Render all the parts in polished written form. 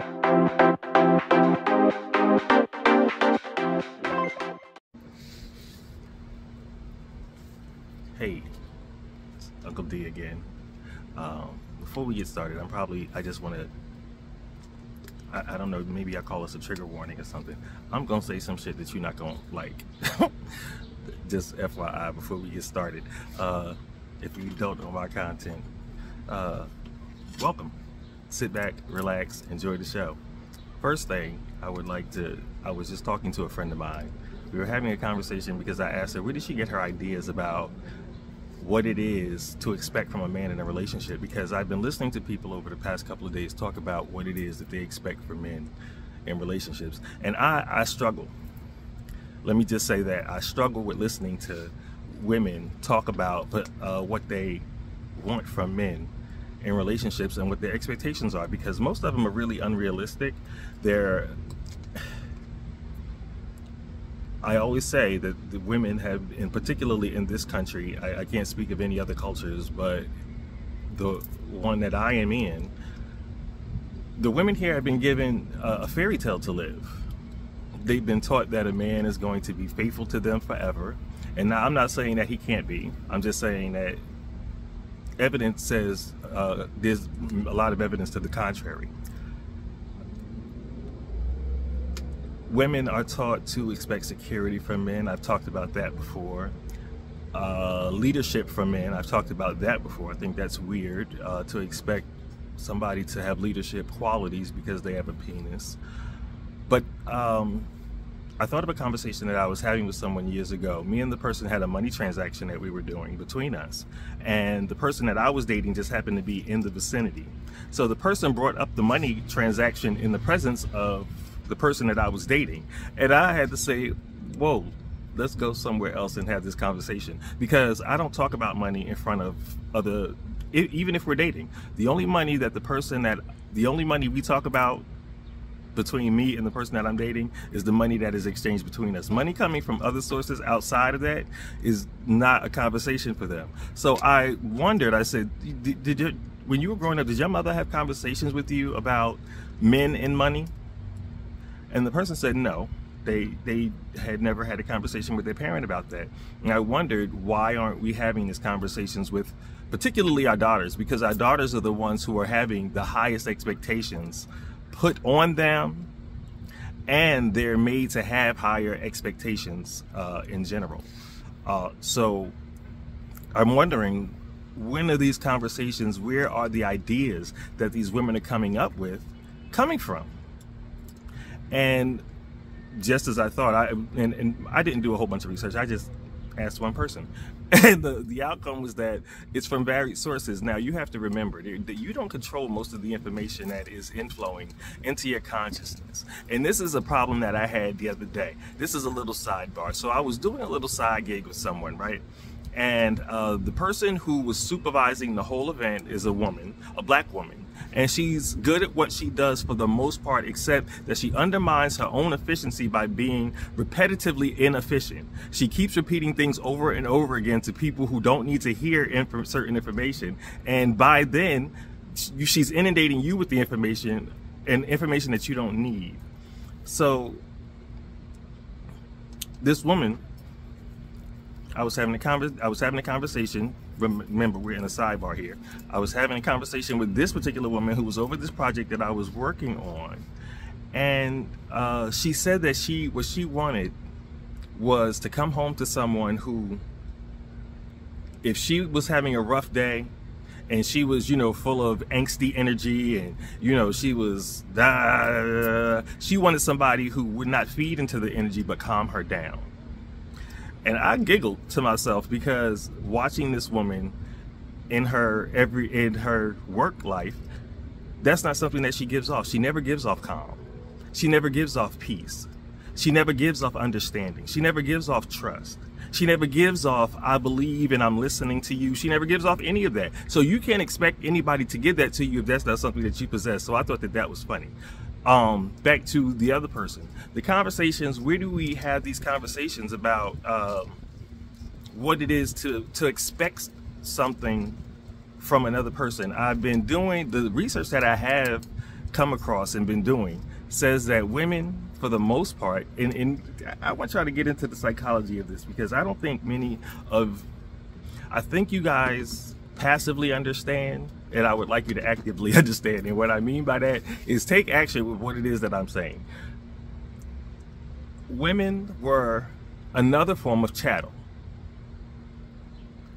Hey, it's Uncle D again. Before we get started, I just want to, I don't know, maybe I call this a trigger warning or something. I'm going to say some shit that you're not going to like. Just FYI before we get started. If you don't know my content, welcome. Sit back, relax, enjoy the show. First thing, I was just talking to a friend of mine. We were having a conversation because I asked her, where did she get her ideas about what it is to expect from a man in a relationship? Because I've been listening to people over the past couple of days talk about what it is that they expect from men in relationships. And I struggle. Let me just say that I struggle with listening to women talk about what they want from men in relationships and what their expectations are, because most of them are really unrealistic. I always say that the women have, and particularly in this country, I can't speak of any other cultures, but the one that I am in, the women here have been given a fairy tale to live. They've been taught that a man is going to be faithful to them forever. And now I'm not saying that he can't be. I'm just saying that evidence says there's a lot of evidence to the contrary. Women are taught to expect security from men. I've talked about that before. Leadership from men. I've talked about that before. I think that's weird to expect somebody to have leadership qualities because they have a penis. But I thought of a conversation that I was having with someone years ago. Me and the person had a money transaction that we were doing between us. And the person that I was dating just happened to be in the vicinity. So the person brought up the money transaction in the presence of the person that I was dating. And I had to say, whoa, let's go somewhere else and have this conversation. Because I don't talk about money in front of other, even if we're dating. The only money we talk about between me and the person that I'm dating is the money that is exchanged between us. Money coming from other sources outside of that is not a conversation for them. So I wondered, I said, when you were growing up, did your mother have conversations with you about men and money? And the person said no, they had never had a conversation with their parent about that. And I wondered, why aren't we having these conversations with particularly our daughters? Because our daughters are the ones who are having the highest expectations put on them, and they're made to have higher expectations in general. So I'm wondering, when are these conversations, where are the ideas that these women are coming up with coming from? And just as I thought, I didn't do a whole bunch of research. I just asked one person, and the outcome was that it's from varied sources. Now you have to remember that you don't control most of the information that is inflowing into your consciousness. And this is a problem that I had the other day. This is a little sidebar. So I was doing a little side gig with someone, right? And the person who was supervising the whole event is a woman, a black woman. And she's good at what she does for the most part, except that she undermines her own efficiency by being repetitively inefficient. She keeps repeating things over and over again to people who don't need to hear certain information. And by then, she's inundating you with the information, and information that you don't need. So this woman, I was having a conversation. Remember, we're in a sidebar here. I was having a conversation with this particular woman who was over this project that I was working on, and she said that what she wanted was to come home to someone who, if she was having a rough day and she was, full of angsty energy, and she wanted somebody who would not feed into the energy but calm her down. And I giggled to myself, because watching this woman in her work life, that's not something that she gives off. She never gives off calm. She never gives off peace. She never gives off understanding. She never gives off trust. She never gives off, I believe and I'm listening to you. She never gives off any of that. So you can't expect anybody to give that to you if that's not something that you possess. So I thought that was funny. Back to the other person, the conversations, where do we have these conversations about what it is to expect something from another person? I've been doing the research that I have come across and been doing says that women, for the most part, and I want y'all to get into the psychology of this, because I don't think I think you guys passively understand, and I would like you to actively understand. And what I mean by that is take action with what it is that I'm saying. Women were another form of chattel.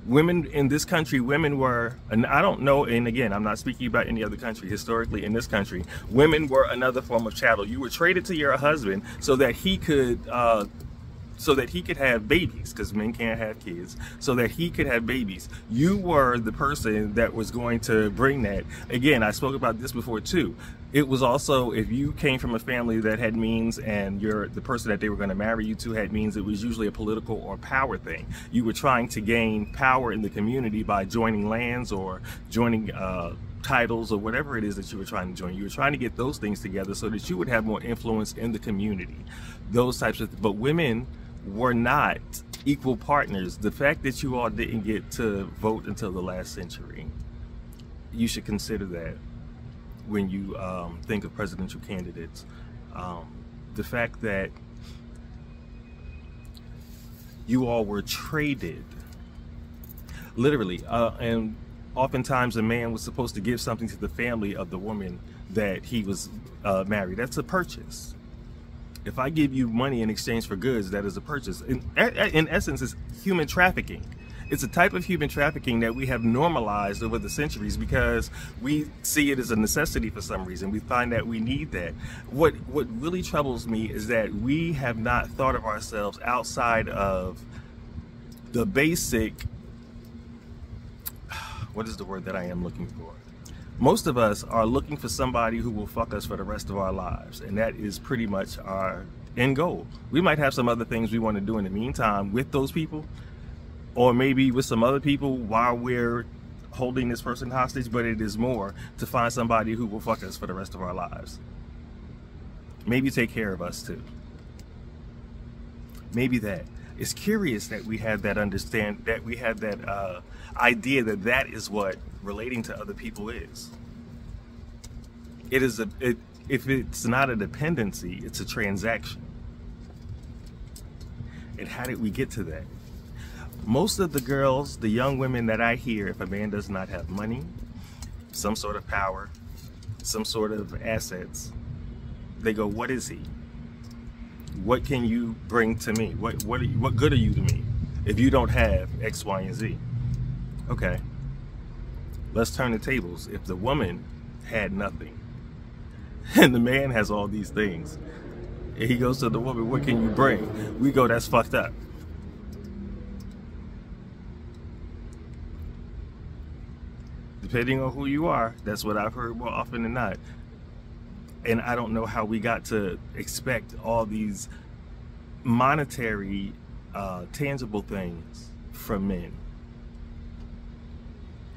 Women in this country, women were, and I don't know, and again, I'm not speaking about any other country, historically in this country, women were another form of chattel. You were traded to your husband so that he could have babies, because men can't have kids, so that he could have babies. You were the person that was going to bring that. Again, I spoke about this before too. It was also, if you came from a family that had means and the person that they were going to marry you to had means, it was usually a political or power thing. You were trying to gain power in the community by joining lands or joining titles or whatever it is that you were trying to join. You were trying to get those things together so that you would have more influence in the community. Those types of, but women were not equal partners. The fact that you all didn't get to vote until the last century, you should consider that when you think of presidential candidates. The fact that you all were traded, literally, and oftentimes a man was supposed to give something to the family of the woman that he was married. That's a purchase. If I give you money in exchange for goods, that is a purchase. In essence, it's human trafficking. It's a type of human trafficking that we have normalized over the centuries because we see it as a necessity for some reason. We find that we need that. What really troubles me is that we have not thought of ourselves outside of the basic, what is the word that I am looking for? Most of us are looking for somebody who will fuck us for the rest of our lives, and that is pretty much our end goal. We might have some other things we want to do in the meantime with those people, or maybe with some other people while we're holding this person hostage, but it is more to find somebody who will fuck us for the rest of our lives. Maybe take care of us too. Maybe that. It's curious that we have that idea that that is what relating to other people is. It is if it's not a dependency, it's a transaction. And how did we get to that? Most of the girls, the young women that I hear, if a man does not have money, some sort of power, some sort of assets, they go, what is he? What can you bring to me? What good are you to me if you don't have X, Y, and Z? Okay, let's turn the tables. If the woman had nothing and the man has all these things, and he goes to the woman, what can you bring? We go, that's fucked up. Depending on who you are, that's what I've heard more often than not. And I don't know how we got to expect all these monetary, tangible things from men.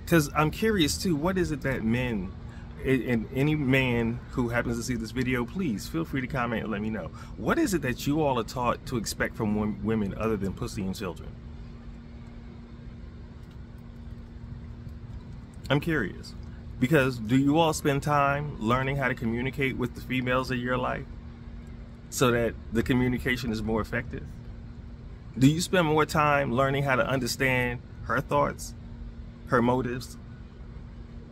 Because I'm curious too, what is it that men, and any man who happens to see this video, please feel free to comment and let me know. What is it that you all are taught to expect from women other than pussy and children? I'm curious. Because do you all spend time learning how to communicate with the females of your life so that the communication is more effective? Do you spend more time learning how to understand her thoughts, her motives,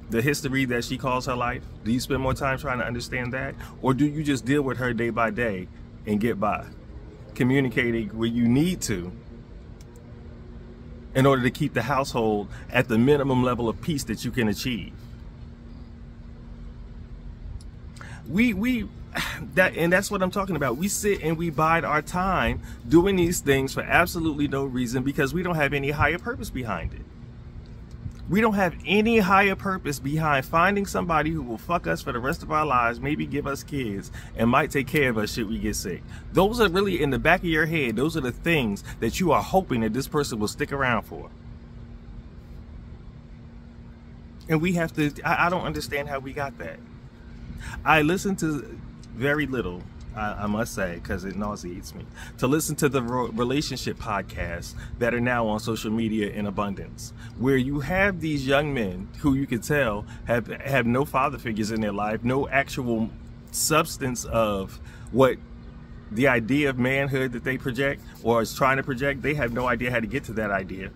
the history that she calls her life? Do you spend more time trying to understand that? Or do you just deal with her day by day and get by, communicating when you need to in order to keep the household at the minimum level of peace that you can achieve? And that's what I'm talking about. We sit and we bide our time doing these things for absolutely no reason because we don't have any higher purpose behind it. We don't have any higher purpose behind finding somebody who will fuck us for the rest of our lives, maybe give us kids, and might take care of us should we get sick. Those are really in the back of your head. Those are the things that you are hoping that this person will stick around for. And we have to, I don't understand how we got that. I listen to very little I must say, because it nauseates me, to listen to the relationship podcasts that are now on social media in abundance, where you have these young men who you can tell have no father figures in their life, no actual substance of what the idea of manhood that they project or is trying to project. They have no idea how to get to that idea.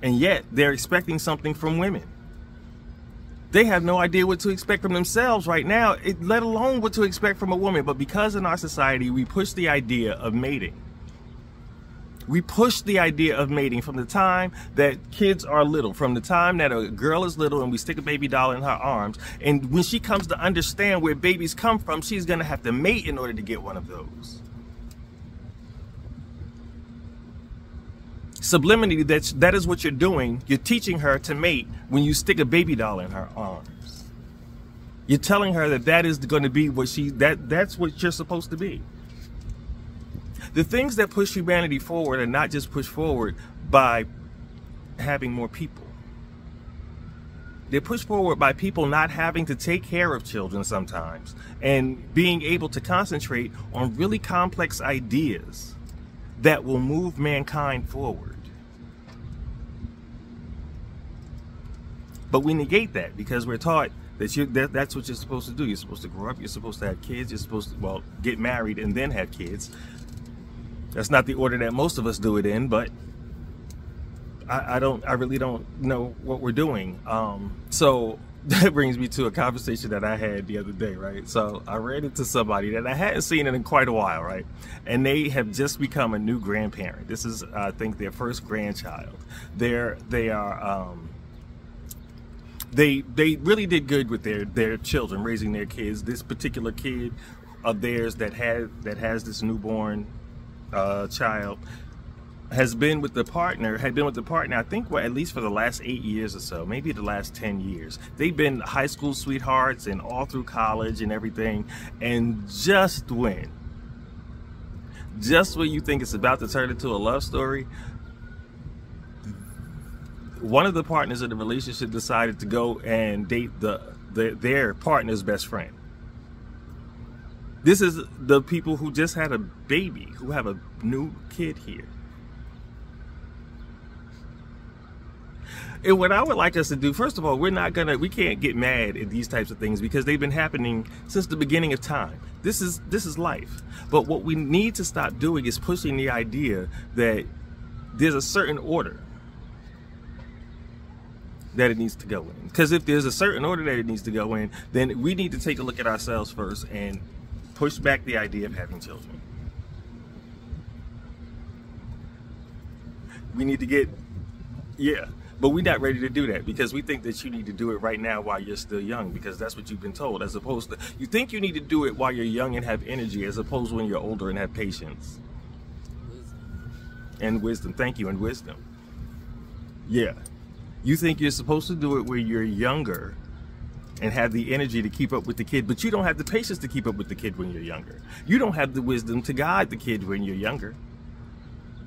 And yet they're expecting something from women. They have no idea what to expect from themselves right now, let alone what to expect from a woman. But because in our society, we push the idea of mating. We push the idea of mating from the time that kids are little, from the time that a girl is little and we stick a baby doll in her arms. And when she comes to understand where babies come from, she's going to have to mate in order to get one of those. Subliminally, that is what you're doing. You're teaching her to mate when you stick a baby doll in her arms. You're telling her that is going to be what that's what you're supposed to be. The things that push humanity forward are not just pushed forward by having more people. They're pushed forward by people not having to take care of children sometimes and being able to concentrate on really complex ideas that will move mankind forward. But we negate that because we're taught that that's what you're supposed to do. You're supposed to grow up, you're supposed to have kids, you're supposed to, well, get married and then have kids. That's not the order that most of us do it in, but I really don't know what we're doing. So that brings me to a conversation that I had the other day, right? So I ran into somebody that I hadn't seen in quite a while, right? And they have just become a new grandparent. This is, I think, their first grandchild. They really did good with their children, raising their kids. This particular kid of theirs that has this newborn child had been with the partner, I think, at least for the last 8 years or so, maybe the last 10 years. They've been high school sweethearts and all through college and everything. And just when you think it's about to turn into a love story, one of the partners of the relationship decided to go and date their partner's best friend. This is the people who just had a baby, who have a new kid here. And what I would like us to do, first of all, we can't get mad at these types of things because they've been happening since the beginning of time. This is life. But what we need to stop doing is pushing the idea that there's a certain order that it needs to go in. Because if there's a certain order that it needs to go in, then we need to take a look at ourselves first and push back the idea of having children. We need to get, but we're not ready to do that because we think that you need to do it right now while you're still young, because that's what you've been told, as opposed to, you think you need to do it while you're young and have energy, as opposed to when you're older and have patience. And wisdom. Thank you, and wisdom. Yeah. You think you're supposed to do it when you're younger and have the energy to keep up with the kid, but you don't have the patience to keep up with the kid when you're younger. You don't have the wisdom to guide the kid when you're younger.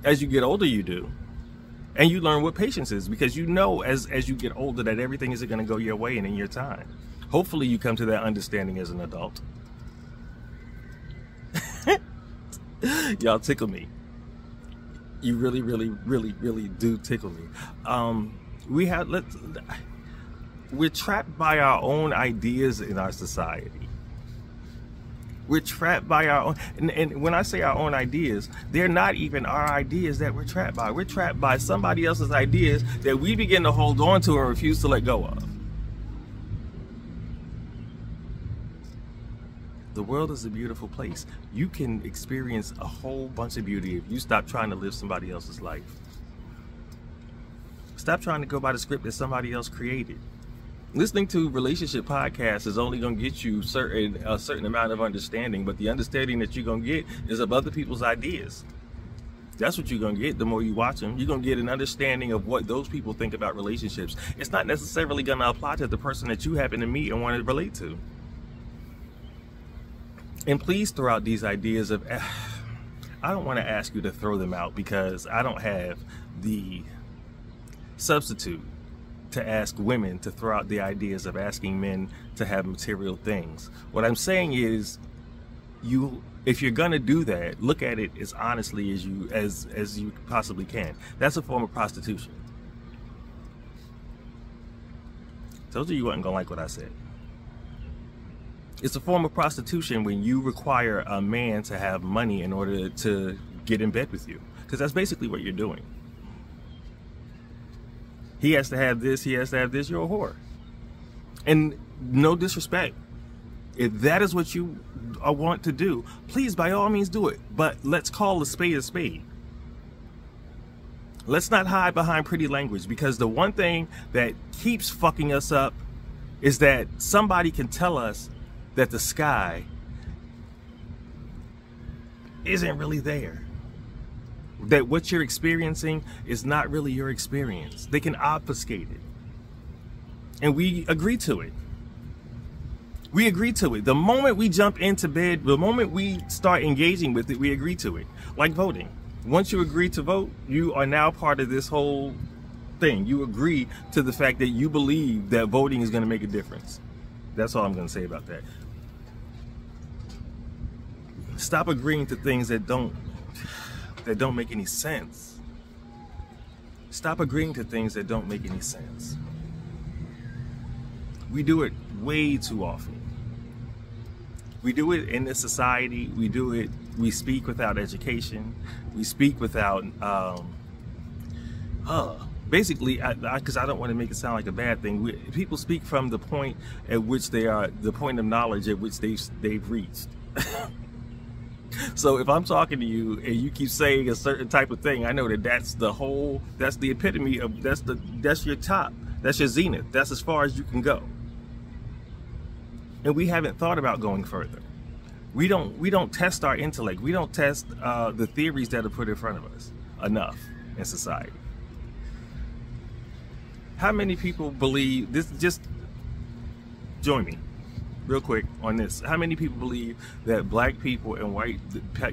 As you get older, you do. And you learn what patience is, because you know as you get older that everything isn't going to go your way and in your time. Hopefully you come to that understanding as an adult. Y'all tickle me. You really, really, really, really do tickle me. We're trapped by our own ideas in our society. We're trapped by our own, and when I say our own ideas, they're not even our ideas that we're trapped by. We're trapped by somebody else's ideas that we begin to hold on to and refuse to let go of. The world is a beautiful place. You can experience a whole bunch of beauty if you stop trying to live somebody else's life. Stop trying to go by the script that somebody else created. Listening to relationship podcasts is only going to get you a certain amount of understanding, but the understanding that you're going to get is of other people's ideas. That's what you're going to get the more you watch them. You're going to get an understanding of what those people think about relationships. It's not necessarily going to apply to the person that you happen to meet and want to relate to. And please throw out these ideas of, I don't want to ask you to throw them out because I don't have the substitute to ask women to throw out the ideas of asking men to have material things. What I'm saying is, if you're gonna do that, look at it as honestly as you possibly can. That's a form of prostitution. Told you wasn't gonna like what I said. It's a form of prostitution when you require a man to have money in order to get in bed with you, because that's basically what you're doing. He has to have this, he has to have this, you're a whore. And no disrespect, if that is what you want to do, please, by all means, do it. But let's call a spade a spade. Let's not hide behind pretty language, because the one thing that keeps fucking us up is that somebody can tell us that the sky isn't really there. That what you're experiencing is not really your experience. They can obfuscate it. And we agree to it. We agree to it. The moment we jump into bed, the moment we start engaging with it, we agree to it. Like voting. Once you agree to vote, you are now part of this whole thing. You agree to the fact that you believe that voting is going to make a difference. That's all I'm going to say about that. Stop agreeing to things that don't make any sense. Stop agreeing to things that don't make any sense. We do it way too often. We do it in this society. We speak without education. We speak without, basically, because I don't want to make it sound like a bad thing. People speak from the point at which the point of knowledge at which they've reached. So if I'm talking to you and you keep saying a certain type of thing, I know that that's the epitome of, that's your top, that's your zenith, that's as far as you can go. And we haven't thought about going further. We don't test our intellect. We don't test the theories that are put in front of us enough in society. How many people believe this? Just join me real quick on this. How many people believe that black people and white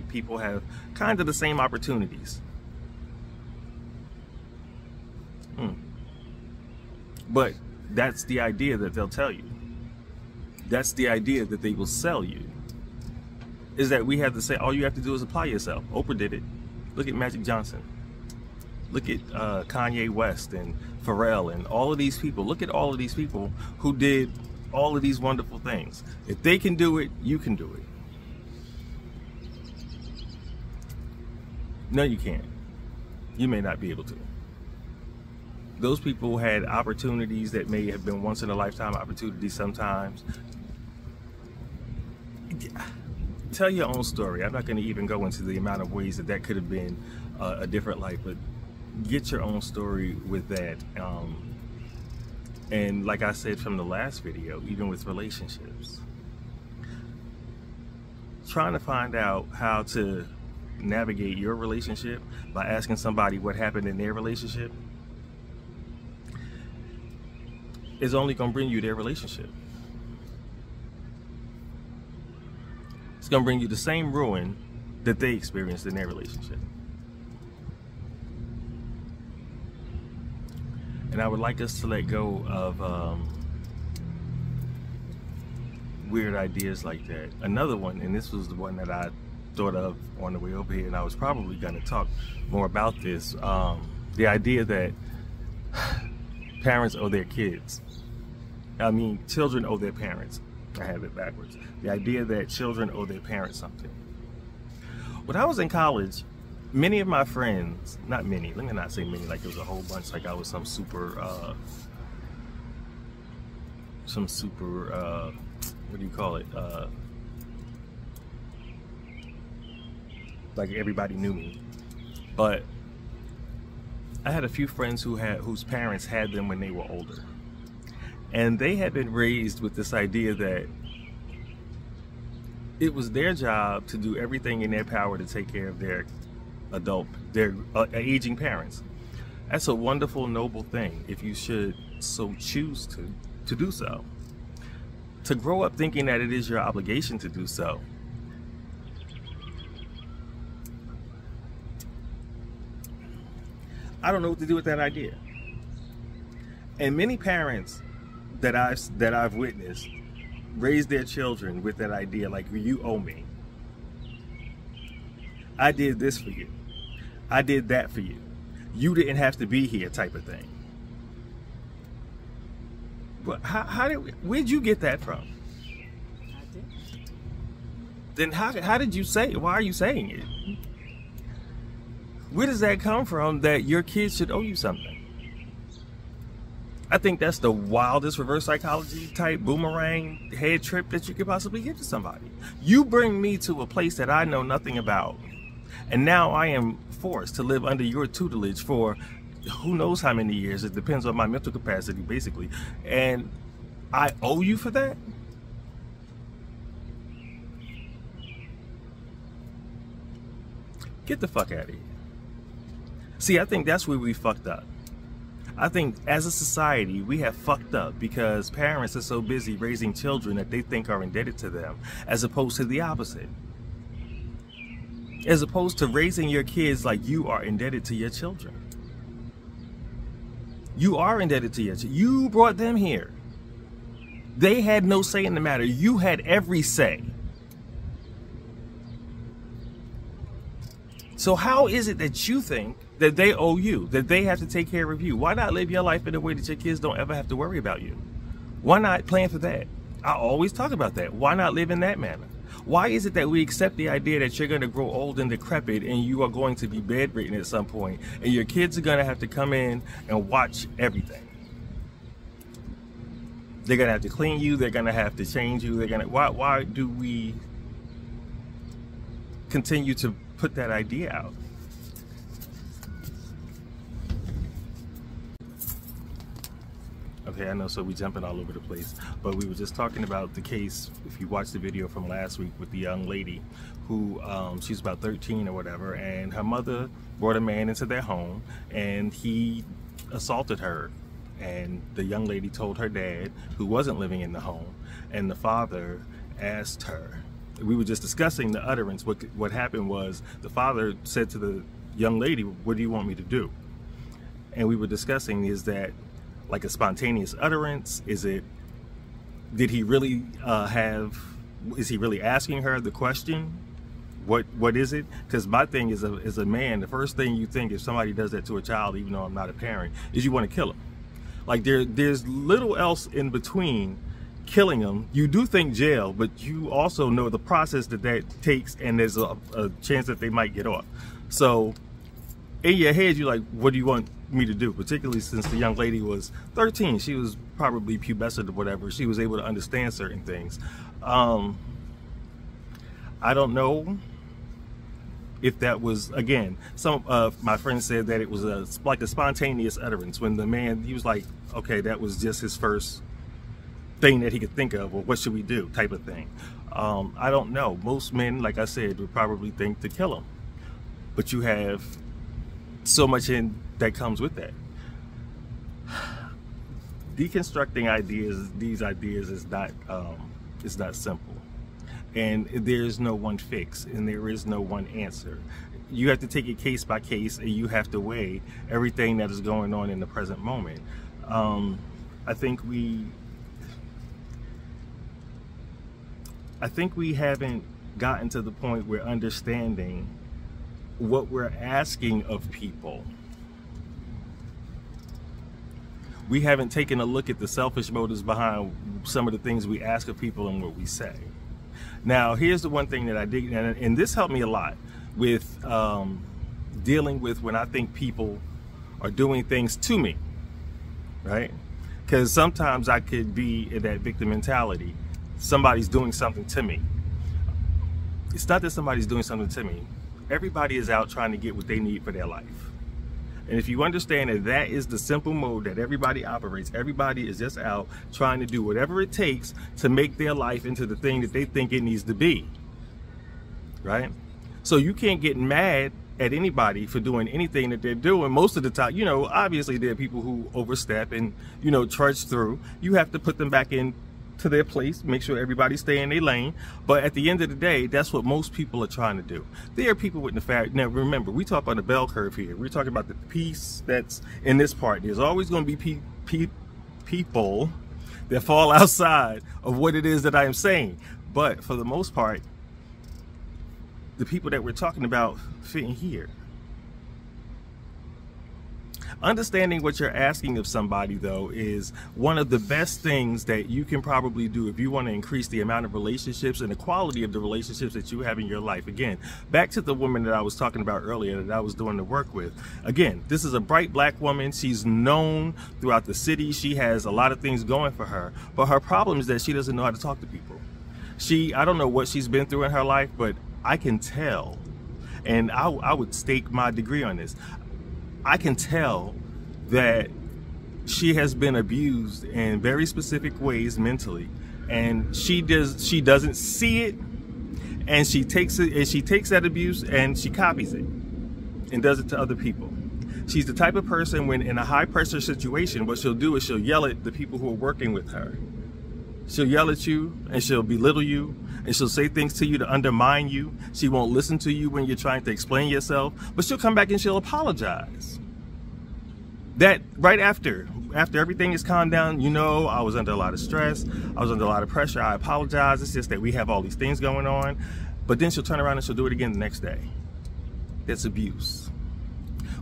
people have kind of the same opportunities? But that's the idea that they'll tell you. That's the idea that they will sell you. Is that we have to say, all you have to do is apply yourself. Oprah did it. Look at Magic Johnson. Look at Kanye West and Pharrell and all of these people. Look at all of these people who did all of these wonderful things. If they can do it, you can do it. No, you can't. You may not be able to. Those people had opportunities that may have been once in a lifetime opportunities sometimes. Tell your own story. I'm not going to even go into the amount of ways that could have been a different life, but get your own story with that. And like I said from the last video, even with relationships, trying to find out how to navigate your relationship by asking somebody what happened in their relationship is only going to bring you their relationship. It's going to bring you the same ruin that they experienced in their relationship. And I would like us to let go of weird ideas like that. Another one, and this was the one that I thought of on the way over here, and I was probably going to talk more about this. The idea that parents owe their kids. I mean, children owe their parents. I have it backwards. The idea that children owe their parents something. When I was in college, many of my friends, not many, let me not say many, like it was a whole bunch, like I was some super, what do you call it? Like everybody knew me. But I had a few friends whose parents had them when they were older. And they had been raised with this idea that it was their job to do everything in their power to take care of their aging parents. That's a wonderful, noble thing if you should so choose to do so. To grow up thinking that it is your obligation to do so, I don't know what to do with that idea. And many parents that I've witnessed raise their children with that idea, like, you owe me. I did this for you. I did that for you. You didn't have to be here type of thing. But where'd you get that from? I did. Then how did you say it? Why are you saying it? Where does that come from that your kids should owe you something? I think that's the wildest reverse psychology type boomerang head trip that you could possibly give to somebody. You bring me to a place that I know nothing about, and now I am forced to live under your tutelage for who knows how many years. It depends on my mental capacity, basically. And I owe you for that? Get the fuck out of here. See, I think that's where we fucked up. I think as a society, we have fucked up because parents are so busy raising children that they think are indebted to them, as opposed to the opposite. As opposed to raising your kids like you are indebted to your children. You are indebted to your children. You brought them here. They had no say in the matter. You had every say. So how is it that you think that they owe you, that they have to take care of you? Why not live your life in a way that your kids don't ever have to worry about you? Why not plan for that? I always talk about that. Why not live in that manner? Why is it that we accept the idea that you're going to grow old and decrepit and you are going to be bedridden at some point and your kids are going to have to come in and watch everything? They're going to have to clean you. They're going to have to change you. Why do we continue to put that idea out? Okay, I know, so we're jumping all over the place, but we were just talking about the case, if you watched the video from last week, with the young lady who, she's about 13 or whatever, and her mother brought a man into their home, and he assaulted her, and the young lady told her dad, who wasn't living in the home, and the father asked her. We were just discussing the utterance. What happened was the father said to the young lady, "What do you want me to do?" And we were discussing, is that like a spontaneous utterance? Did he really is he really asking her the question? What is it? Because my thing is, as a man, the first thing you think if somebody does that to a child, even though I'm not a parent, is you want to kill him. Like there's little else in between killing them. You do think jail, but you also know the process that takes, and there's a chance that they might get off. So in your head, you're like, what do you want me to do? Particularly since the young lady was 13. She was probably pubescent or whatever. She was able to understand certain things. I don't know if that was, again, some of my friends said that it was like a spontaneous utterance when the man, he was like, okay, that was just his first thing that he could think of, or what should we do type of thing. I don't know. Most men, like I said, would probably think to kill him. But you have so much in that comes with that. Deconstructing these ideas is not simple, and there's no one fix, and there is no one answer. You have to take it case by case, and you have to weigh everything that is going on in the present moment. I think we haven't gotten to the point where understanding what we're asking of people. We haven't taken a look at the selfish motives behind some of the things we ask of people and what we say. Now, here's the one thing that I did, and this helped me a lot with dealing with when I think people are doing things to me, right? Because sometimes I could be in that victim mentality. Somebody's doing something to me. It's not that somebody's doing something to me. Everybody is out trying to get what they need for their life. And if you understand that that is the simple mode that everybody operates, everybody is just out trying to do whatever it takes to make their life into the thing that they think it needs to be, right? So you can't get mad at anybody for doing anything that they're doing. Most of the time, you know, obviously there are people who overstep and, you know, trudge through. You have to put them back in to their place, make sure everybody stay in their lane. But at the end of the day, that's what most people are trying to do. There are people with nefarious. Now remember, we talk about the bell curve here. We're talking about the piece that's in this part. There's always going to be people that fall outside of what it is that I am saying. But for the most part, the people that we're talking about fit in here. Understanding what you're asking of somebody, though, is one of the best things that you can probably do if you want to increase the amount of relationships and the quality of the relationships that you have in your life. Again, back to the woman that I was talking about earlier that I was doing the work with. Again, this is a bright black woman. She's known throughout the city. She has a lot of things going for her, but her problem is that she doesn't know how to talk to people. I don't know what she's been through in her life, but I can tell, and I would stake my degree on this. I can tell that she has been abused in very specific ways mentally, and she doesn't see it, and she takes that abuse and she copies it and does it to other people. She's the type of person, when in a high pressure situation, what she'll do is she'll yell at the people who are working with her. She'll yell at you and she'll belittle you, and she'll say things to you to undermine you. She won't listen to you when you're trying to explain yourself, but she'll come back and she'll apologize. That right after everything is calmed down, you know, I was under a lot of stress, I was under a lot of pressure, I apologize, it's just that we have all these things going on. But then she'll turn around and she'll do it again the next day. That's abuse.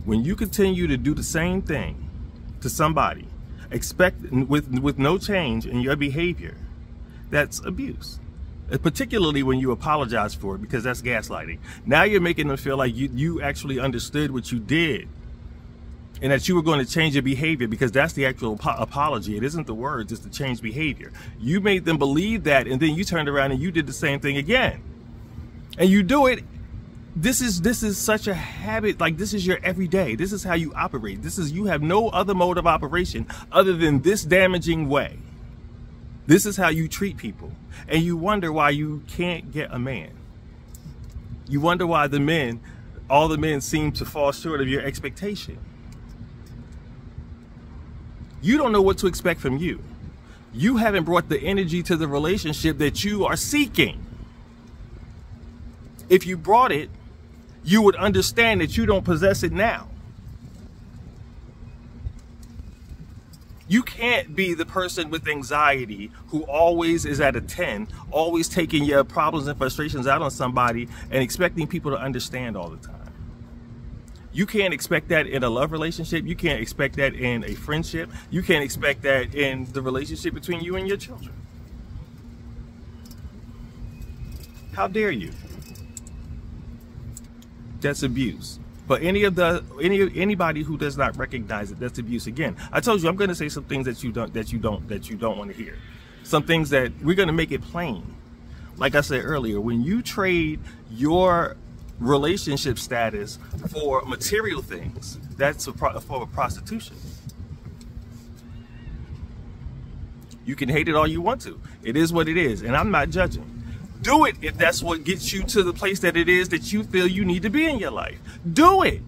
When you continue to do the same thing to somebody, with no change in your behavior, that's abuse. Particularly when you apologize for it, because that's gaslighting. Now you're making them feel like you actually understood what you did, and that you were going to change your behavior, because that's the actual apology. It isn't the words, it's the change behavior. You made them believe that, and then you turned around and you did the same thing again. And you do it. This is such a habit. Like, this is your everyday. This is how you operate. You have no other mode of operation other than this damaging way. This is how you treat people. And you wonder why you can't get a man. You wonder why all the men seem to fall short of your expectation. You don't know what to expect from you. You haven't brought the energy to the relationship that you are seeking. If you brought it, you would understand that you don't possess it now. You can't be the person with anxiety who always is at a 10, always taking your problems and frustrations out on somebody and expecting people to understand all the time. You can't expect that in a love relationship. You can't expect that in a friendship. You can't expect that in the relationship between you and your children. How dare you? That's abuse. For anybody who does not recognize it, that's abuse. Again, I told you I'm going to say some things that you don't want to hear. Some things that we're going to make it plain. Like I said earlier, when you trade your relationship status for material things, that's a form of prostitution. You can hate it all you want to. It is what it is, and I'm not judging. Do it if that's what gets you to the place that it is that you feel you need to be in your life. Do it.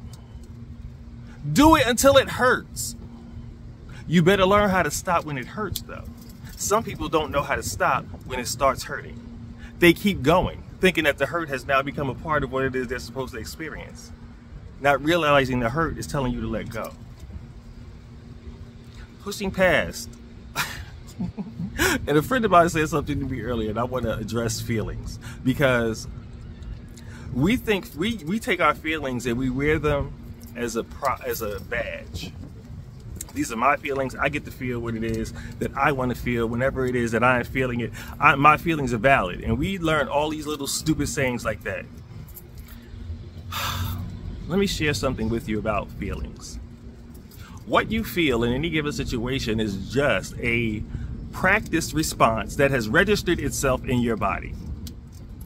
Do it until it hurts. You better learn how to stop when it hurts, though. Some people don't know how to stop when it starts hurting. They keep going, thinking that the hurt has now become a part of what it is they're supposed to experience, not realizing the hurt is telling you to let go. Pushing past. And a friend of mine said something to me earlier, and I want to address feelings, because we think we take our feelings and we wear them as a badge. These are my feelings. I get to feel what it is that I want to feel whenever it is that I am feeling it. My feelings are valid. And we learn all these little stupid sayings like that. Let me share something with you about feelings. What you feel in any given situation is just a practiced response that has registered itself in your body.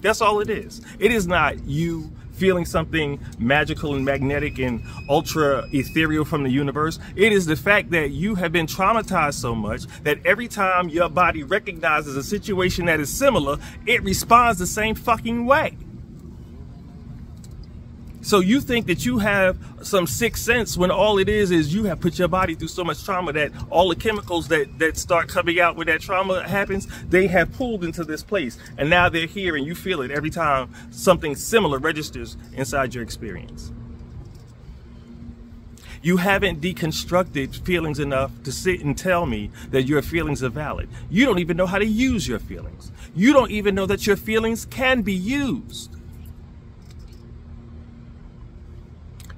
That's all it is. It is not you feeling something magical and magnetic and ultra ethereal from the universe. It is the fact that you have been traumatized so much that every time your body recognizes a situation that is similar, it responds the same fucking way. So you think that you have some sixth sense when all it is you have put your body through so much trauma that all the chemicals that start coming out when that trauma happens, they have pulled into this place. And now they're here and you feel it every time something similar registers inside your experience. You haven't deconstructed feelings enough to sit and tell me that your feelings are valid. You don't even know how to use your feelings. You don't even know that your feelings can be used.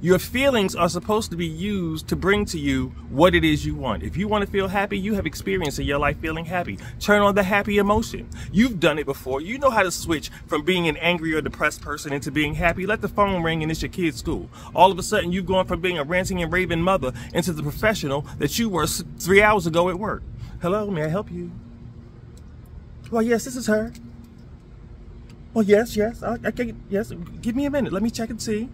Your feelings are supposed to be used to bring to you what it is you want. If you want to feel happy, you have experience in your life feeling happy. Turn on the happy emotion. You've done it before. You know how to switch from being an angry or depressed person into being happy. Let the phone ring and it's your kid's school. All of a sudden, you've gone from being a ranting and raving mother into the professional that you were 3 hours ago at work. Hello, may I help you? Well, yes, this is her. Well, yes, yes. Give me a minute. Let me check and see.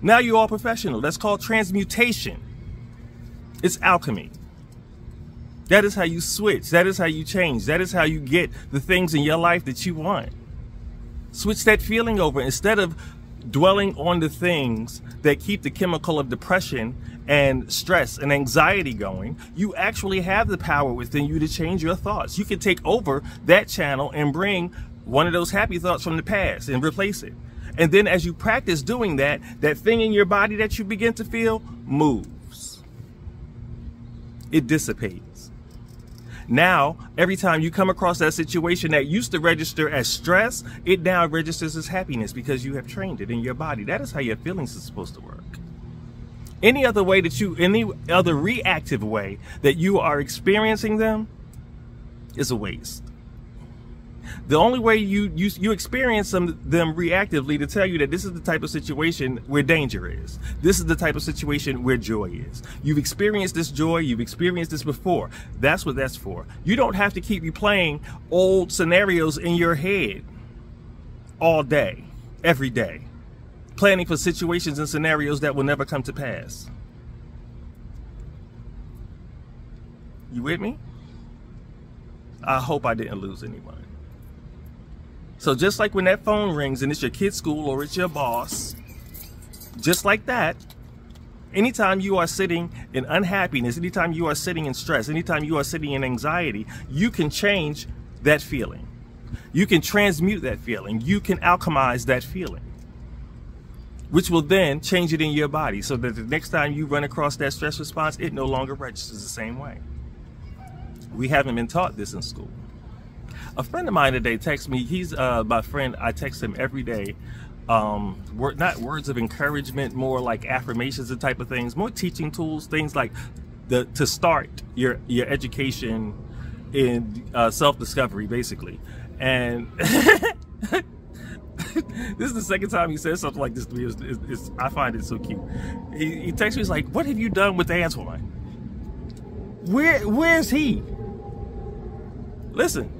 Now you're all professional. That's called transmutation. It's alchemy. That is how you switch. That is how you change. That is how you get the things in your life that you want. Switch that feeling over. Instead of dwelling on the things that keep the chemical of depression and stress and anxiety going, you actually have the power within you to change your thoughts. You can take over that channel and bring one of those happy thoughts from the past and replace it. And then as you practice doing that, that thing in your body that you begin to feel moves. It dissipates. Now, every time you come across that situation that used to register as stress, it now registers as happiness because you have trained it in your body. That is how your feelings are supposed to work. Any other way any other reactive way that you are experiencing them is a waste. The only way you experience them reactively to tell you that this is the type of situation where danger is. This is the type of situation where joy is. You've experienced this joy. You've experienced this before. That's what that's for. You don't have to keep replaying old scenarios in your head all day, every day, planning for situations and scenarios that will never come to pass. You with me? I hope I didn't lose anyone. So just like when that phone rings and it's your kid's school or it's your boss, just like that, anytime you are sitting in unhappiness, anytime you are sitting in stress, anytime you are sitting in anxiety, you can change that feeling. You can transmute that feeling. You can alchemize that feeling, which will then change it in your body so that the next time you run across that stress response, it no longer registers the same way. We haven't been taught this in school. A friend of mine today texted me. He's my friend. I text him every day. Not words of encouragement, more like affirmations and type of things, more teaching tools, things like to start your education in self-discovery, basically. And this is the second time he said something like this to me. I find it so cute. He texts me, he's like, "What have you done with Antoine? Where's he?" Listen.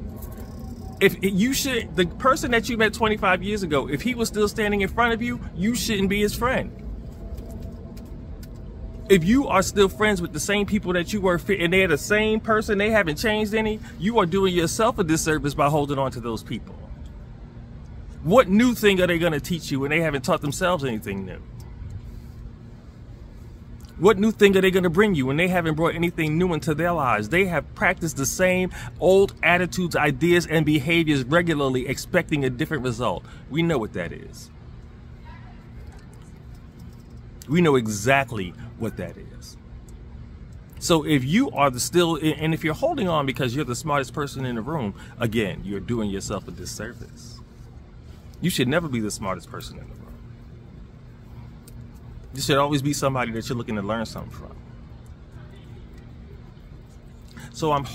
The person that you met 25 years ago, if he was still standing in front of you, you shouldn't be his friend. If you are still friends with the same people that you were, and they're the same person, they haven't changed any, you are doing yourself a disservice by holding on to those people. What new thing are they going to teach you when they haven't taught themselves anything new? What new thing are they going to bring you when they haven't brought anything new into their lives? They have practiced the same old attitudes, ideas, and behaviors regularly, expecting a different result. We know what that is. We know exactly what that is. So if you are and if you're holding on because you're the smartest person in the room, again, you're doing yourself a disservice. You should never be the smartest person in the room. You should always be somebody that you're looking to learn something from. So I'm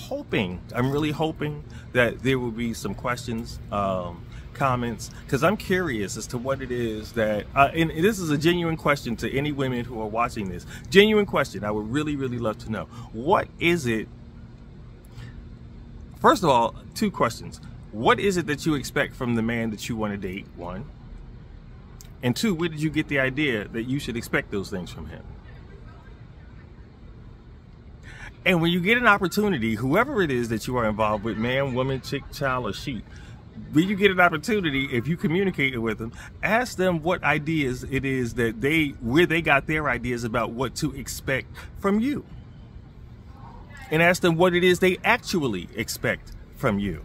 really hoping that there will be some questions, comments, because I'm curious as to what it is that, and this is a genuine question to any women who are watching this. Genuine question. I would really, really love to know. What is it? First of all, 2 questions. What is it that you expect from the man that you want to date? 1. And 2, where did you get the idea that you should expect those things from him? And when you get an opportunity, whoever it is that you are involved with, man, woman, chick, child, or sheep, when you get an opportunity, if you communicate with them, ask them what ideas it is that where they got their ideas about what to expect from you. And ask them what it is they actually expect from you.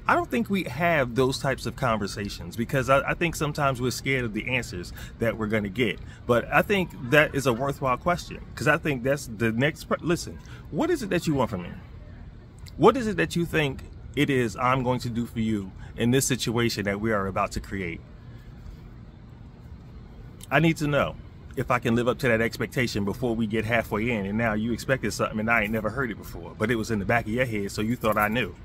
I don't think we have those types of conversations because I think sometimes we're scared of the answers that we're going to get. But I think that is a worthwhile question because I think that's the next. Listen, what is it that you want from me? What is it that you think it is I'm going to do for you in this situation that we are about to create? I need to know. if I can live up to that expectation before we get halfway in. And now you expected something and I ain't never heard it before, but it was in the back of your head, so you thought I knew.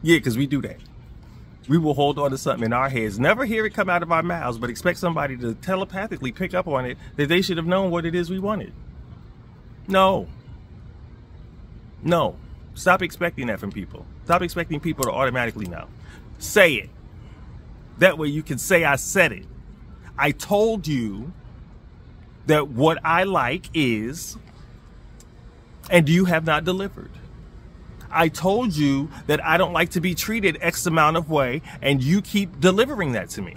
Yeah, because we do that. We will hold on to something in our heads, never hear it come out of our mouths, but expect somebody to telepathically pick up on it, that they should have known what it is we wanted. No. No. Stop expecting that from people. Stop expecting people to automatically know. Say it. That way you can say I said it. I told you that what I like is, and you have not delivered. I told you that I don't like to be treated X amount of way, and you keep delivering that to me.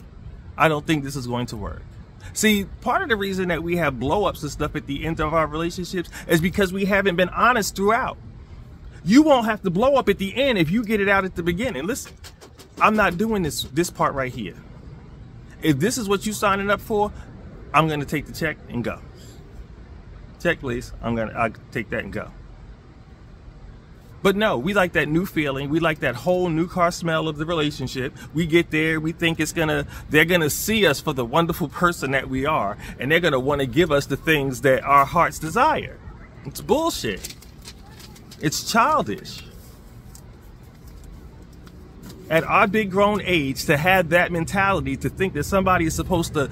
I don't think this is going to work. See, part of the reason that we have blow-ups and stuff at the end of our relationships is because we haven't been honest throughout. You won't have to blow up at the end if you get it out at the beginning. Listen, I'm not doing this part right here. If this is what you're signing up for, I'm going to take the check and go. Check, please. I'll take that and go. But no, we like that new feeling. We like that whole new car smell of the relationship. We get there, we think they're gonna see us for the wonderful person that we are, and they're gonna want to give us the things that our hearts desire. It's bullshit. It's childish. At our big grown age, to have that mentality, to think that somebody is supposed to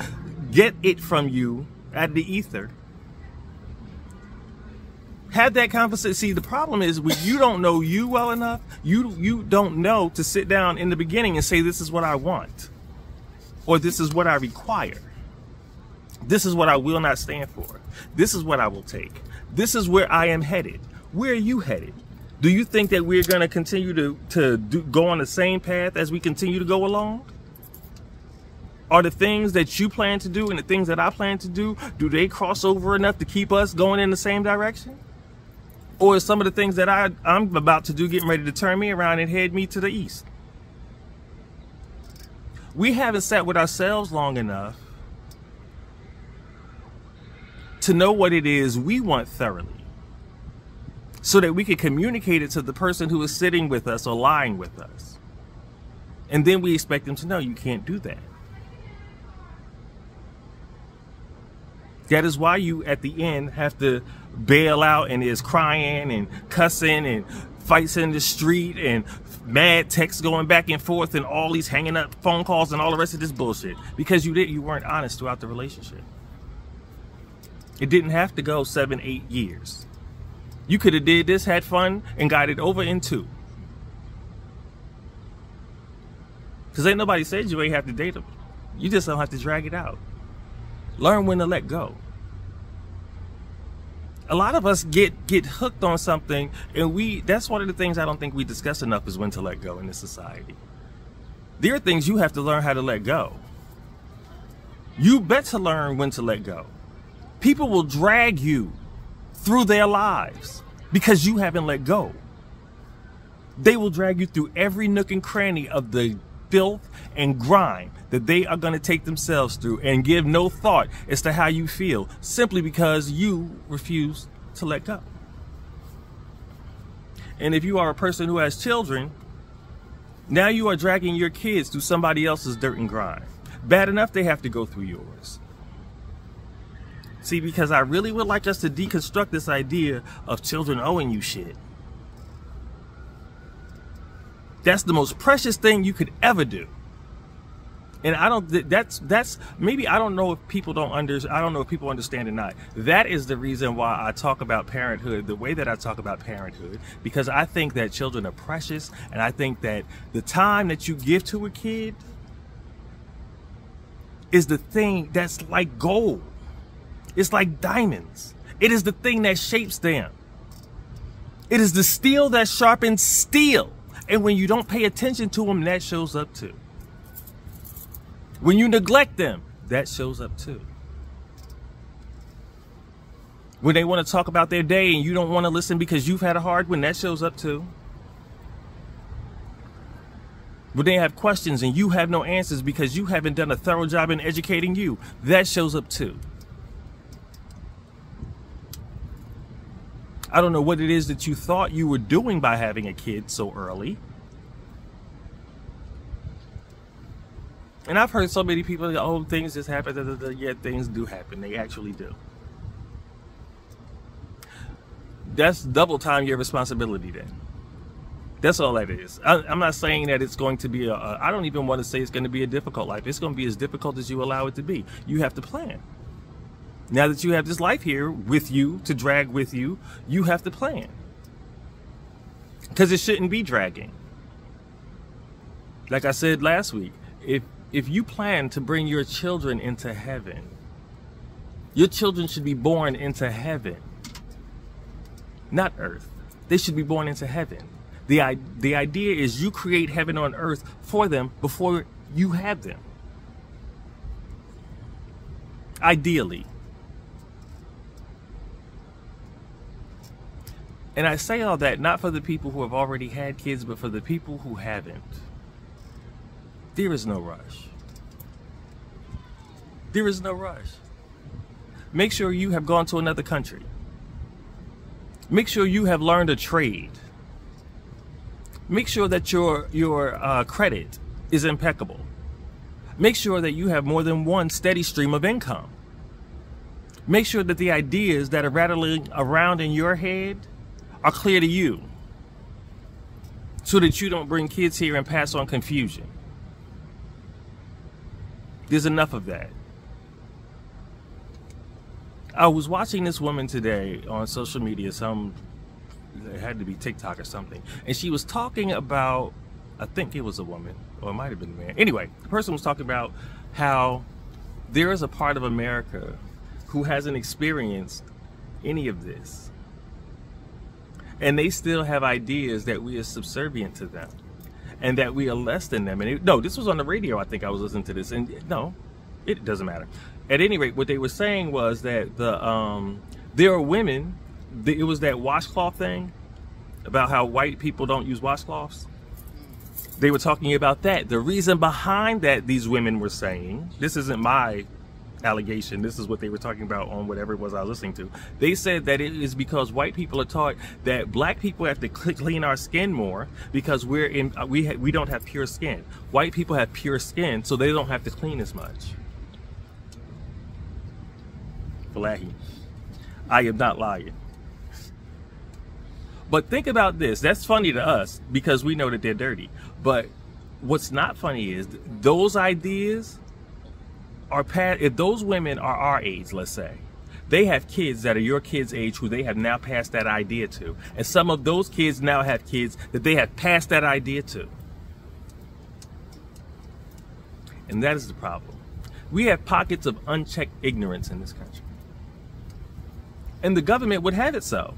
get it from you at the ether. Have that conversation. See, the problem is when you don't know you well enough, you don't know to sit down in the beginning and say, this is what I want. Or this is what I require. This is what I will not stand for. This is what I will take. This is where I am headed. Where are you headed? Do you think that we're going to continue to go on the same path as we continue to go along? Are the things that you plan to do and the things that I plan to do they cross over enough to keep us going in the same direction? Or is some of the things that I'm about to do getting ready to turn me around and head me to the east? We haven't sat with ourselves long enough to know what it is we want thoroughly, so that we can communicate it to the person who is sitting with us or lying with us. And then we expect them to know you can't do that. That is why you, at the end, have to bail out and is crying and cussing and fights in the street and mad texts going back and forth and all these hanging up phone calls and all the rest of this bullshit. Because you weren't honest throughout the relationship. It didn't have to go 7, 8 years. You could have did this, had fun, and got it over in 2. Because ain't nobody said you ain't have to date them. You just don't have to drag it out. Learn when to let go. A lot of us get hooked on something, and that's one of the things I don't think we discuss enough, is when to let go in this society. There are things you have to learn how to let go. You better learn when to let go. People will drag you through their lives because you haven't let go. They will drag you through every nook and cranny of the filth and grime that they are going to take themselves through, and give no thought as to how you feel, simply because you refuse to let go. And if you are a person who has children, now you are dragging your kids through somebody else's dirt and grime. Bad enough they have to go through yours. See, because I really would like us to deconstruct this idea of children owing you shit. That's the most precious thing you could ever do. And I don't, maybe, I don't know if people I don't know if people understand or not. That is the reason why I talk about parenthood the way that I talk about parenthood, because I think that children are precious, and I think that the time that you give to a kid is the thing that's like gold. It's like diamonds. It is the thing that shapes them. It is the steel that sharpens steel. And when you don't pay attention to them, that shows up too. When you neglect them, that shows up too. When they want to talk about their day and you don't want to listen because you've had a hard one, that shows up too. When they have questions and you have no answers because you haven't done a thorough job in educating you, that shows up too. I don't know what it is that you thought you were doing by having a kid so early. And I've heard so many people, oh, things just happen. Da, da, da. Yeah, things do happen. They actually do. That's double time your responsibility then. That's all that is. I'm not saying that it's going to be I don't even want to say it's going to be a difficult life. It's going to be as difficult as you allow it to be. You have to plan. Now that you have this life here with you, to drag with you, you have to plan. Because it shouldn't be dragging. Like I said last week, if you plan to bring your children into heaven, your children should be born into heaven. Not earth. They should be born into heaven. The idea is you create heaven on earth for them before you have them. Ideally. And I say all that not for the people who have already had kids, but for the people who haven't. There is no rush. There is no rush. Make sure you have gone to another country. Make sure you have learned a trade. Make sure that your credit is impeccable. Make sure that you have more than one steady stream of income. Make sure that the ideas that are rattling around in your head are clear to you, so that you don't bring kids here and pass on confusion. There's enough of that. I was watching this woman today on social media, it had to be TikTok or something, and she was talking about, I think it was a woman, or it might have been a man. Anyway, the person was talking about how there is a part of America who hasn't experienced any of this. And they still have ideas that we are subservient to them and that we are less than them. And no, this was on the radio. I think I was listening to this, and no, it doesn't matter. At any rate, what they were saying was that there are women, it was that washcloth thing about how white people don't use washcloths. They were talking about that. The reason behind that, these women were saying, this isn't my allegation, this is what they were talking about on whatever it was I was listening to. They said that it is because white people are taught that black people have to clean our skin more because we don't have pure skin. White people have pure skin, so they don't have to clean as much. Falahi, I am not lying. But think about this. That's funny to us because we know that they're dirty. But what's not funny is those ideas are past. If those women are our age, let's say, they have kids that are your kids' age who they have now passed that idea to. And some of those kids now have kids that they have passed that idea to. And that is the problem. We have pockets of unchecked ignorance in this country. And the government would have it so.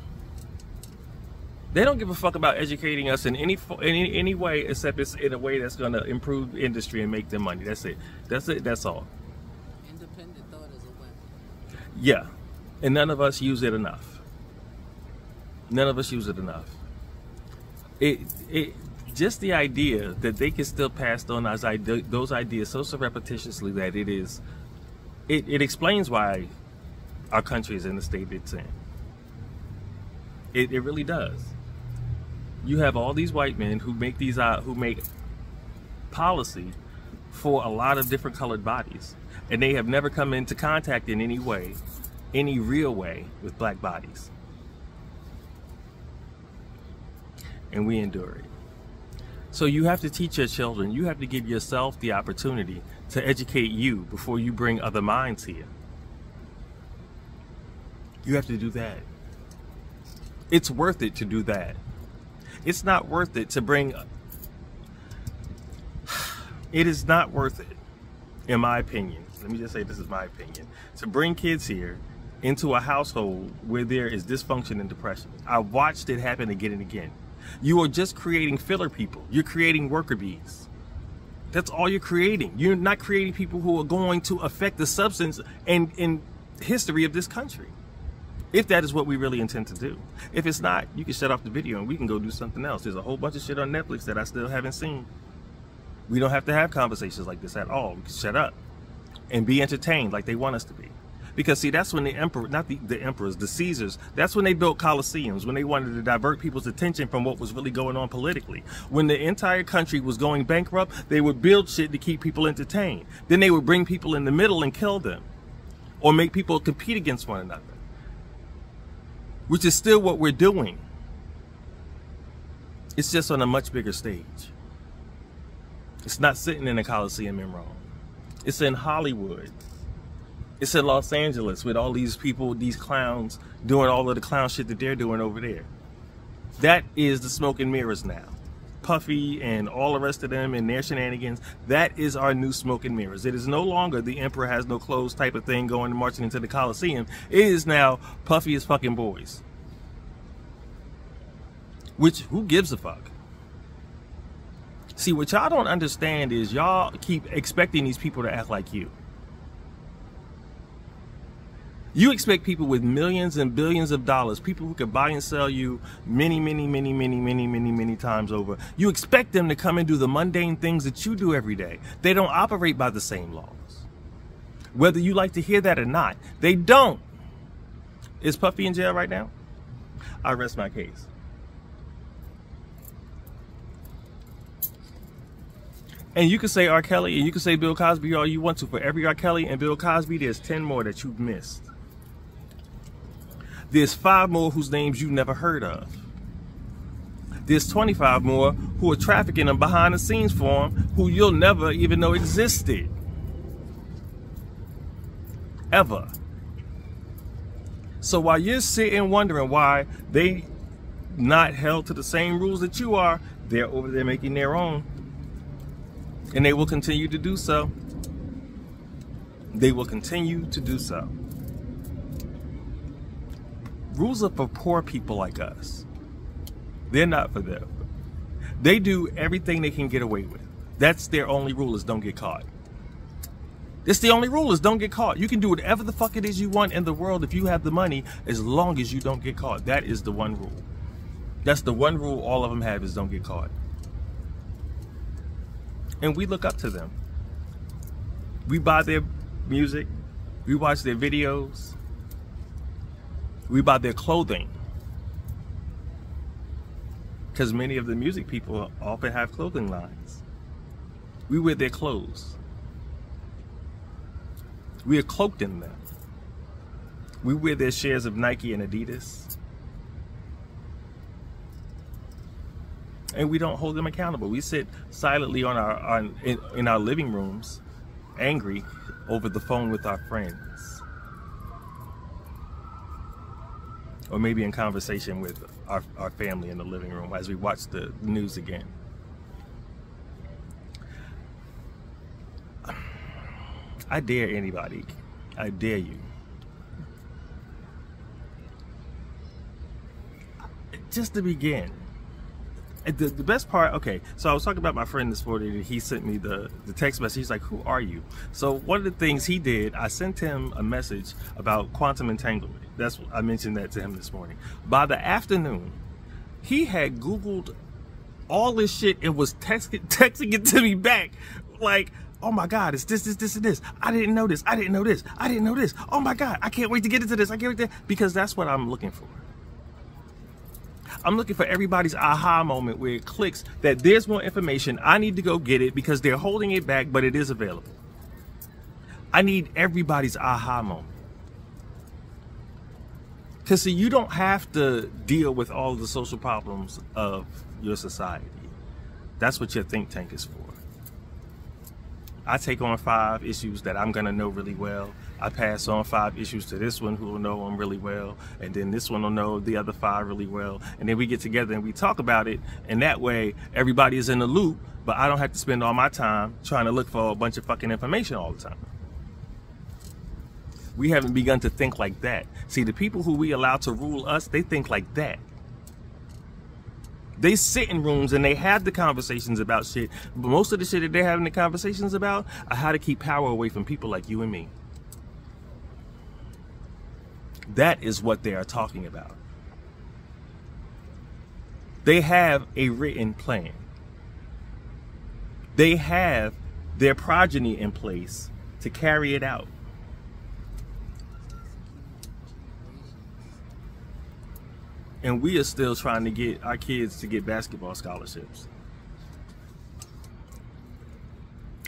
They don't give a fuck about educating us in any way except it's in a way that's going to improve industry and make them money. That's it. That's it. That's all. Independent thought is a weapon. Yeah. And none of us use it enough. None of us use it enough. Just the idea that they can still pass on those ideas so surreptitiously that it explains why our country is in the state it's in. It really does. You have all these white men who make policy for a lot of different colored bodies, and they have never come into contact in any way, any real way, with black bodies. And we endure it. So you have to teach your children, you have to give yourself the opportunity to educate you before you bring other minds here. You have to do that. It's worth it to do that. It's not worth it to bring... It is not worth it, in my opinion. Let me just say this is my opinion. To bring kids here into a household where there is dysfunction and depression. I watched it happen again and again. You are just creating filler people. You're creating worker bees. That's all you're creating. You're not creating people who are going to affect the substance and history of this country. If that is what we really intend to do. If it's not, you can shut off the video and we can go do something else. There's a whole bunch of shit on Netflix that I still haven't seen. We don't have to have conversations like this at all. We can shut up and be entertained like they want us to be. Because see, that's when the emperor, not the emperors, the Caesars, that's when they built Colosseums, when they wanted to divert people's attention from what was really going on politically. When the entire country was going bankrupt, they would build shit to keep people entertained. Then they would bring people in the middle and kill them, or make people compete against one another, which is still what we're doing. It's just on a much bigger stage. It's not sitting in a Coliseum in Rome. It's in Hollywood. It's in Los Angeles with all these people, these clowns, doing all of the clown shit that they're doing over there. That is the smoke and mirrors now. Puffy and all the rest of them and their shenanigans, that is our new smoke and mirrors. It is no longer the emperor has no clothes type of thing going and marching into the Coliseum. It is now Puffy is fucking boys. Which, who gives a fuck? See, what y'all don't understand is y'all keep expecting these people to act like you. You expect people with millions and billions of dollars, people who could buy and sell you many times over. You expect them to come and do the mundane things that you do every day. They don't operate by the same laws. Whether you like to hear that or not, they don't. Is Puffy in jail right now? I rest my case. And you can say R. Kelly and you can say Bill Cosby all you want to. For every R. Kelly and Bill Cosby, there's 10 more that you've missed. There's 5 more whose names you never heard of. There's 25 more who are trafficking them behind the scenes for them, who you'll never even know existed. Ever. So while you're sitting wondering why they not held to the same rules that you are, they're over there making their own. And they will continue to do so. They will continue to do so. Rules are for poor people like us. They're not for them. They do everything they can get away with. That's their only rule, is don't get caught. It's the only rule, is don't get caught. You can do whatever the fuck it is you want in the world if you have the money, as long as you don't get caught. That is the one rule. That's the one rule all of them have, is don't get caught. And we look up to them. We buy their music. We watch their videos. We buy their clothing. Because many of the music people often have clothing lines. We wear their clothes. We are cloaked in them. We wear their shares of Nike and Adidas. And we don't hold them accountable. We sit silently on in our living rooms, angry, over the phone with our friends. Or maybe in conversation with our family in the living room as we watch the news again. I dare anybody. I dare you. Just to begin. The best part, okay, so I was talking about my friend this morning, and he sent me the text message. He's like, who are you? So one of the things he did, I sent him a message about quantum entanglement. That's I mentioned that to him this morning. By the afternoon, he had Googled all this shit and was texting it to me back. Like, oh my God, it's this, and this. I didn't know this. I didn't know this. I didn't know this. Oh my God, I can't wait to get into this. I can't wait to, because that's what I'm looking for. I'm looking for everybody's aha moment where it clicks that there's more information. I need to go get it because they're holding it back, but it is available. I need everybody's aha moment. Because see, you don't have to deal with all of the social problems of your society. That's what your think tank is for. I take on 5 issues that I'm going to know really well. I pass on 5 issues to this one who will know them really well. And then this one will know the other 5 really well. And then we get together and we talk about it. And that way, everybody is in the loop. But I don't have to spend all my time trying to look for a bunch of fucking information all the time. We haven't begun to think like that. See, the people who we allow to rule us, they think like that. They sit in rooms and they have the conversations about shit. But most of the shit that they're having the conversations about are how to keep power away from people like you and me. That is what they are talking about. They have a written plan. They have their progeny in place to carry it out. And we are still trying to get our kids to get basketball scholarships.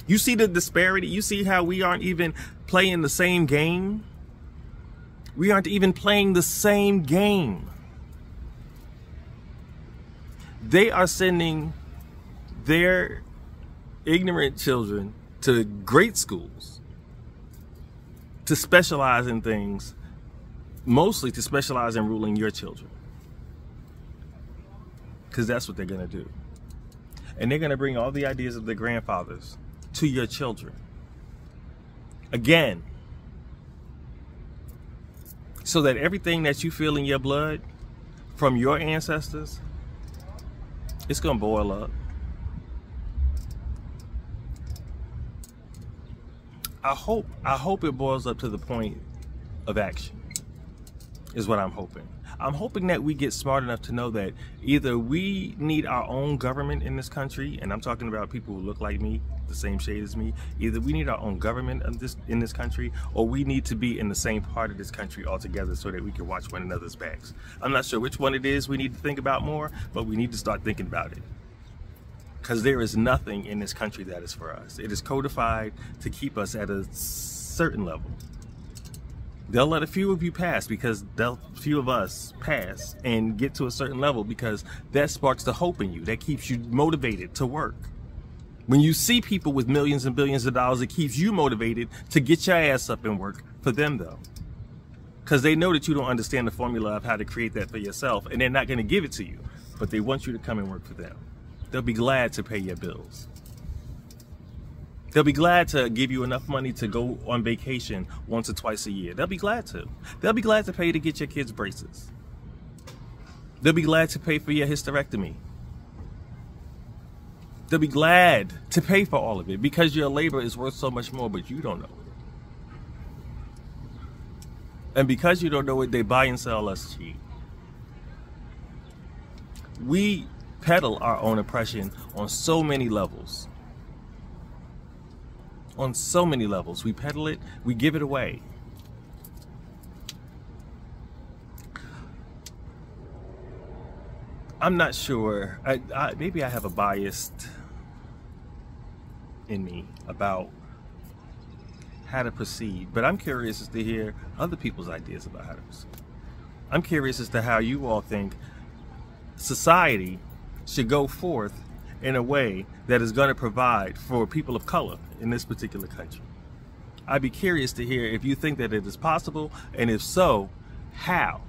You see the disparity? You see how we aren't even playing the same game? We aren't even playing the same game. They are sending their ignorant children to great schools to specialize in things, mostly to specialize in ruling your children. Because that's what they're going to do. And they're going to bring all the ideas of their grandfathers to your children. Again. So that everything that you feel in your blood from your ancestors, it's going to boil up. I hope it boils up to the point of action, is what I'm hoping. I'm hoping that we get smart enough to know that either we need our own government in this country, and I'm talking about people who look like me, the same shade as me. Either we need our own government in this country, or we need to be in the same part of this country altogether so that we can watch one another's backs. I'm not sure which one it is we need to think about more, but we need to start thinking about it. Because there is nothing in this country that is for us. It is codified to keep us at a certain level. They'll let a few of you pass because few of us pass and get to a certain level, because that sparks the hope in you. That keeps you motivated to work. When you see people with millions and billions of dollars, it keeps you motivated to get your ass up and work for them, though. Because they know that you don't understand the formula of how to create that for yourself, and they're not going to give it to you. But they want you to come and work for them. They'll be glad to pay your bills. They'll be glad to give you enough money to go on vacation once or twice a year. They'll be glad to. They'll be glad to pay to get your kids braces. They'll be glad to pay for your hysterectomy. They'll be glad to pay for all of it because your labor is worth so much more, but you don't know it. And because you don't know it, they buy and sell us cheap. We peddle our own oppression on so many levels. On so many levels. We peddle it, we give it away. I'm not sure. Maybe I have a bias in me about how to proceed, but I'm curious as to hear other people's ideas about how to proceed. I'm curious as to how you all think society should go forth in a way that is going to provide for people of color in this particular country. I'd be curious to hear if you think that it is possible, and if so, how?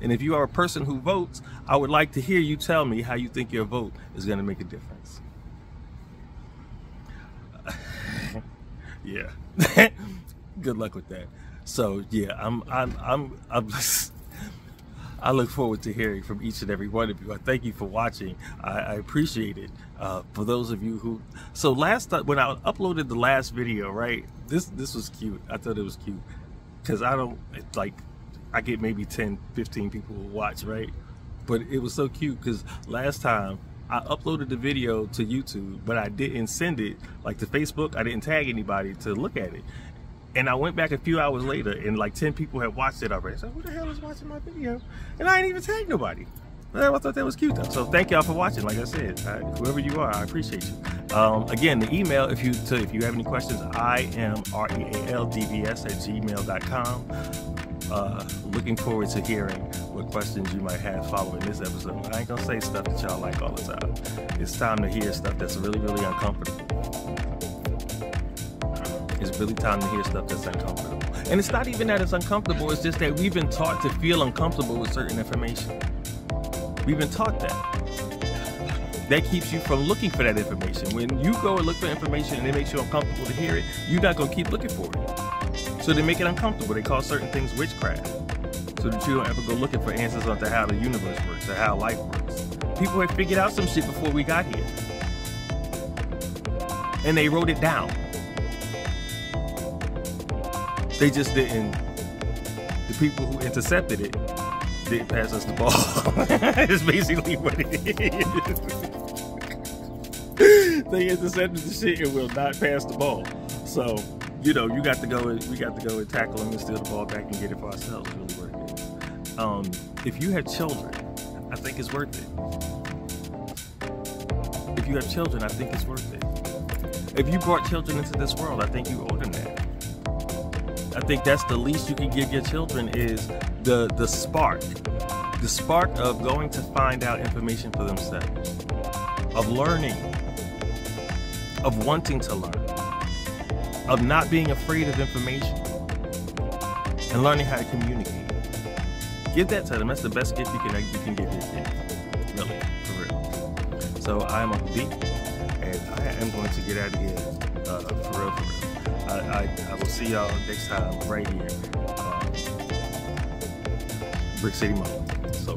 And if you are a person who votes, I would like to hear you tell me how you think your vote is going to make a difference. Yeah. Good luck with that. So yeah, I look forward to hearing from each and every one of you. I thank you for watching. I appreciate it. For those of you who, so last time when I uploaded the last video, right? This was cute. I thought it was cute because I get maybe 10, 15 people who watch, right? But it was so cute because last time I uploaded the video to YouTube, but I didn't send it like to Facebook. I didn't tag anybody to look at it. And I went back a few hours later and like 10 people had watched it already. So who the hell is watching my video? And I ain't even tagged nobody. I thought that was cute though. So thank y'all for watching. Like I said, whoever you are, I appreciate you. Again, the email, if you have any questions, I am realdvs@gmail.com. Looking forward to hearing what questions you might have following this episode. I ain't gonna say stuff that y'all like all the time. It's time to hear stuff that's really, really uncomfortable. It's really time to hear stuff that's uncomfortable. And it's not even that it's uncomfortable, it's just that we've been taught to feel uncomfortable with certain information. We've been taught that. That keeps you from looking for that information. When you go and look for information and it makes you uncomfortable to hear it, you're not gonna keep looking for it. So they make it uncomfortable. They call certain things witchcraft, so that you don't ever go looking for answers onto how the universe works or how life works. People had figured out some shit before we got here. And they wrote it down. They just didn't, the people who intercepted it didn't pass us the ball. It's basically what it is. They intercepted the shit and will not pass the ball. So, you know, we got to go and tackle them and steal the ball back and get it for ourselves, really what it is. If you have children, I think it's worth it. If you have children, I think it's worth it. If you brought children into this world, I think you owe them that. I think that's the least you can give your children is the spark of going to find out information for themselves, of learning, of wanting to learn, of not being afraid of information, and learning how to communicate. Give that to them. That's the best gift you can give your kid. Really, for real. So I am Uncle D, and I am going to get out of here for real. I will see y'all next time right here, Brick City Mall. So.